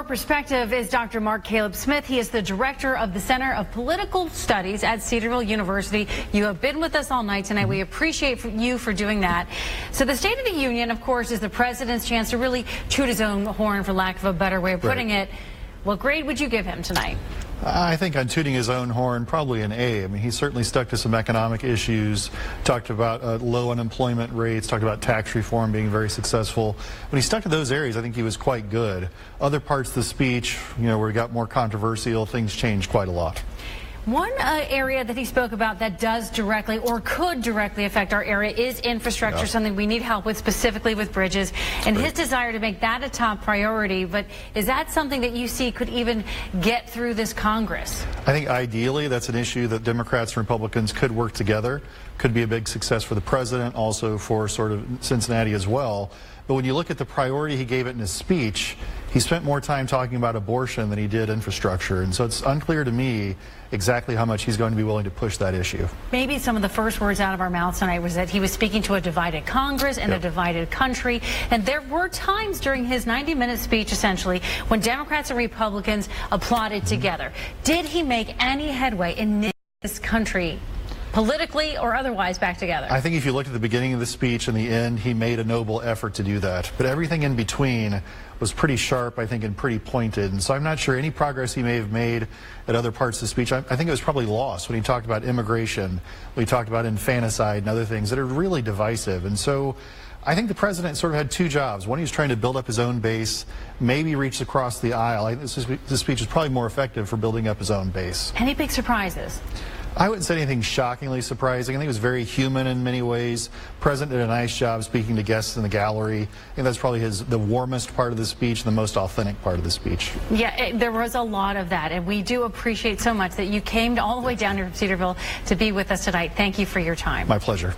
More Perspective is Dr. Mark Caleb Smith. He is the director of the Center of Political Studies at Cedarville University. You have been with us all night tonight. We appreciate you for doing that. So the State of the Union, of course, is the president's chance to really toot his own horn, for lack of a better way of putting it. What grade would you give him tonight? I think on tooting his own horn, probably an A. I mean, he certainly stuck to some economic issues, talked about low unemployment rates, talked about tax reform being very successful. When he stuck to those areas, I think he was quite good. Other parts of the speech, where he got more controversial, things changed quite a lot. One area that he spoke about that does directly or could directly affect our area is infrastructure, something we need help with, specifically with bridges, and his desire to make that a top priority. But is that something that you see could even get through this Congress? I think ideally that's an issue that Democrats and Republicans could work together. Could be a big success for the president, also for sort of Cincinnati as well. But when you look at the priority he gave it in his speech, he spent more time talking about abortion than he did infrastructure. And so it's unclear to me exactly how much he's going to be willing to push that issue. Maybe some of the first words out of our mouths tonight was that he was speaking to a divided Congress and a divided country. And there were times during his 90-minute speech, essentially, when Democrats and Republicans applauded together. Did he make any headway in knitting this country, politically or otherwise, back together? I think if you look at the beginning of the speech and the end, he made a noble effort to do that. But everything in between was pretty sharp, I think, and pretty pointed. And so I'm not sure any progress he may have made at other parts of the speech. I think it was probably lost when he talked about immigration, when he talked about infanticide and other things that are really divisive. And so I think the president sort of had two jobs. One, he was trying to build up his own base, maybe reach across the aisle. I think this speech is probably more effective for building up his own base. Any big surprises? I wouldn't say anything shockingly surprising. I think it was very human in many ways. The president did a nice job speaking to guests in the gallery. I think that's probably the warmest part of the speech, the most authentic part of the speech. Yeah, there was a lot of that, and we do appreciate so much that you came all the way down here from Cedarville to be with us tonight. Thank you for your time. My pleasure.